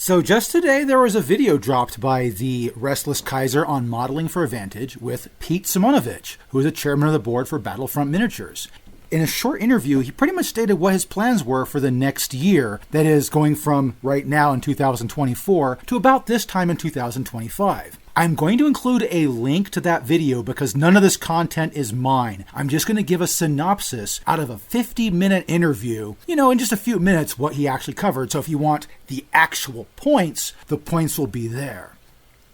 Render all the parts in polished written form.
So just today, there was a video dropped by the Restless Kaiser on modeling for Advantage with Pete Simunovich, who is the chairman of the board for Battlefront Miniatures. In a short interview, he pretty much stated what his plans were for the next year, that is, going from right now in 2024 to about this time in 2025. I'm going to include a link to that video because none of this content is mine. I'm just going to give a synopsis out of a 50-minute interview, in just a few minutes what he actually covered. So if you want the actual points, the points will be there.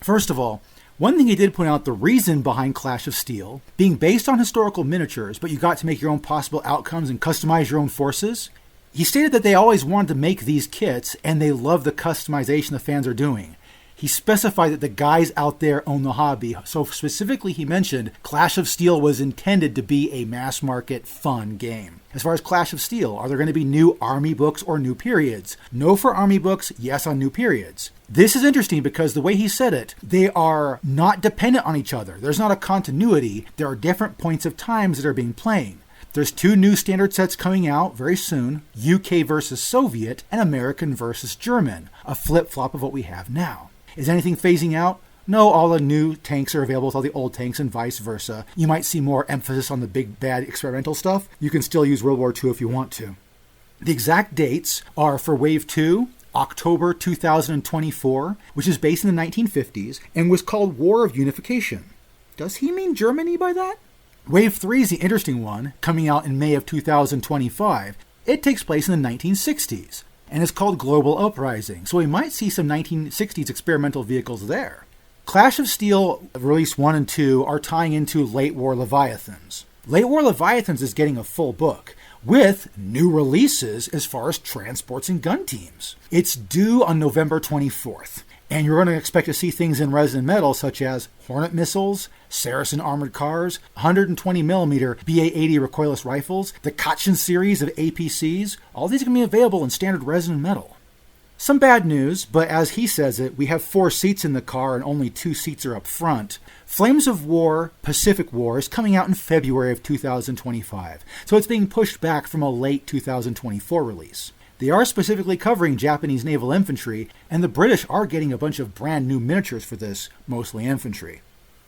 First of all, one thing he did point out, the reason behind Clash of Steel, being based on historical miniatures, but you got to make your own possible outcomes and customize your own forces. He stated that they always wanted to make these kits and they love the customization the fans are doing. He specified that the guys out there own the hobby. So specifically, he mentioned Clash of Steel was intended to be a mass market fun game. As far as Clash of Steel, are there going to be new army books or new periods? No for army books, yes on new periods. This is interesting because the way he said it, they are not dependent on each other. There's not a continuity. There are different points of times that are being played. There's 2 new standard sets coming out very soon, UK versus Soviet and American versus German, a flip-flop of what we have now. Is anything phasing out? No, all the new tanks are available with all the old tanks and vice versa. You might see more emphasis on the big, bad experimental stuff. You can still use World War II if you want to. The exact dates are for Wave 2, October 2024, which is based in the 1950s and was called War of Unification. Does he mean Germany by that? Wave 3 is the interesting one, coming out in May of 2025. It takes place in the 1960s. And is called Global Uprising, so we might see some 1960s experimental vehicles there. Clash of Steel Release 1 and 2 are tying into Late War Leviathans. Late War Leviathans is getting a full book, with new releases as far as transports and gun teams. It's due on November 24th, and you're going to expect to see things in resin metal such as Hornet missiles, Saracen armored cars, 120mm BA-80 recoilless rifles, the Kachin series of APCs. All these are going to be available in standard resin and metal. Some bad news, but as he says it, we have 4 seats in the car and only 2 seats are up front. Flames of War Pacific War is coming out in February of 2025, so it's being pushed back from a late 2024 release. They are specifically covering Japanese naval infantry, and the British are getting a bunch of brand new miniatures for this, mostly infantry.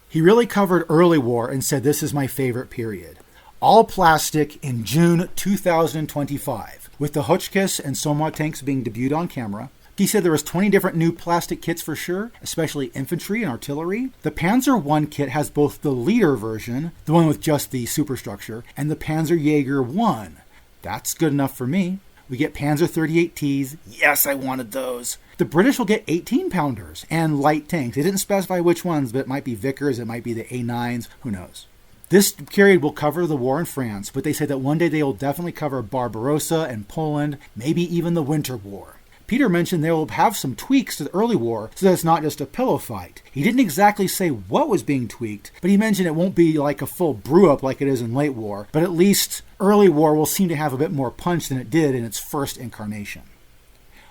He really covered early war and said this is my favorite period. All plastic in June 2025, with the Hotchkiss and Soma tanks being debuted on camera. He said there was 20 different new plastic kits for sure, especially infantry and artillery. The Panzer I kit has both the leader version, the one with just the superstructure, and the Panzerjäger 1. That's good enough for me. We get Panzer 38Ts. Yes, I wanted those. The British will get 18-pounders and light tanks. They didn't specify which ones, but it might be Vickers, it might be the A9s, who knows. This period will cover the war in France, but they say that one day they will definitely cover Barbarossa and Poland, maybe even the Winter War. Peter mentioned they will have some tweaks to the early war so that it's not just a pillow fight. He didn't exactly say what was being tweaked, but he mentioned it won't be like a full brew-up like it is in late war, but at least early war will seem to have a bit more punch than it did in its first incarnation.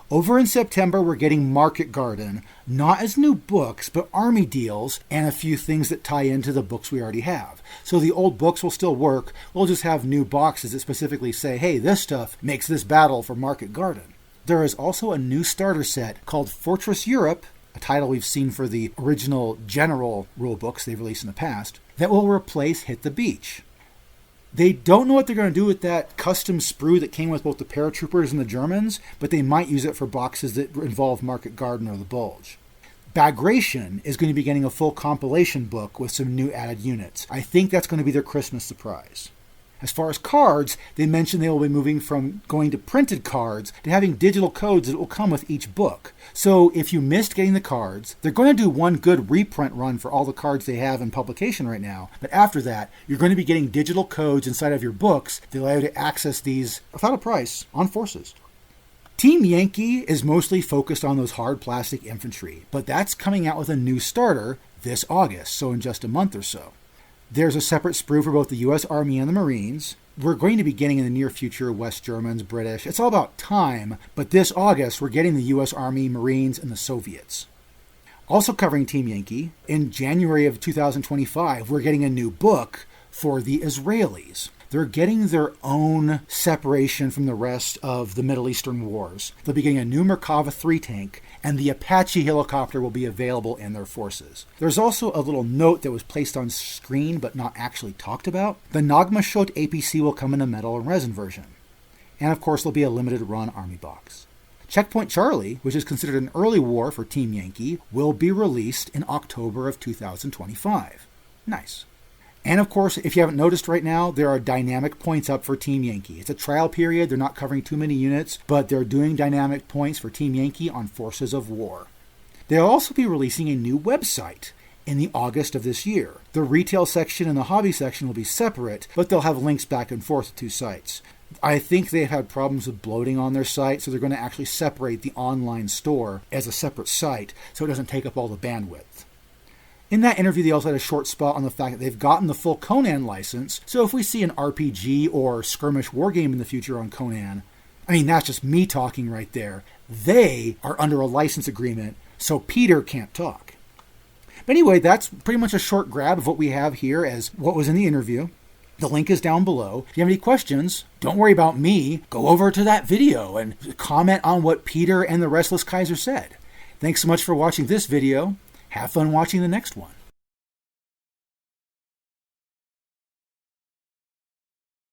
Over in September, we're getting Market Garden, not as new books, but army deals and a few things that tie into the books we already have. So the old books will still work, we'll just have new boxes that specifically say, hey, this stuff makes this battle for Market Garden. There is also a new starter set called Fortress Europe, a title we've seen for the original general rulebooks they've released in the past, that will replace Hit the Beach. They don't know what they're going to do with that custom sprue that came with both the paratroopers and the Germans, but they might use it for boxes that involve Market Garden or the Bulge. Bagration is going to be getting a full compilation book with some new added units. I think that's going to be their Christmas surprise. As far as cards, they mentioned they will be moving from going to printed cards to having digital codes that will come with each book. So if you missed getting the cards, they're going to do one good reprint run for all the cards they have in publication right now. But after that, you're going to be getting digital codes inside of your books that allow you to access these without a price on Forces. Team Yankee is mostly focused on those hard plastic infantry, but that's coming out with a new starter this August, so in just a month or so. There's a separate sprue for both the U.S. Army and the Marines. We're going to be getting in the near future West Germans, British. It's all about time, but this August we're getting the U.S. Army, Marines, and the Soviets. Also covering Team Yankee, in January of 2025, we're getting a new book for the Israelis. they're getting their own separation from the rest of the Middle Eastern wars. They'll be getting a new Merkava 3 tank, and the Apache helicopter will be available in their forces. There's also a little note that was placed on screen but not actually talked about. The Nagmashot APC will come in a metal and resin version. And of course, there'll be a limited run army box. Checkpoint Charlie, which is considered an early war for Team Yankee, will be released in October of 2025. Nice. And of course, if you haven't noticed right now, there are dynamic points up for Team Yankee. It's a trial period. They're not covering too many units, but they're doing dynamic points for Team Yankee on Forces of War. They'll also be releasing a new website in the August of this year. The retail section and the hobby section will be separate, but they'll have links back and forth to two sites. I think they've had problems with bloating on their site, so they're going to actually separate the online store as a separate site so it doesn't take up all the bandwidth. In that interview, they also had a short spot on the fact that they've gotten the full Conan license, so if we see an RPG or skirmish wargame in the future on Conan, I mean, that's just me talking right there. They are under a license agreement, so Peter can't talk. But anyway, that's pretty much a short grab of what we have here as what was in the interview. The link is down below. If you have any questions, don't worry about me. Go over to that video and comment on what Peter and the Restless Kaiser said. Thanks so much for watching this video. Have fun watching the next one.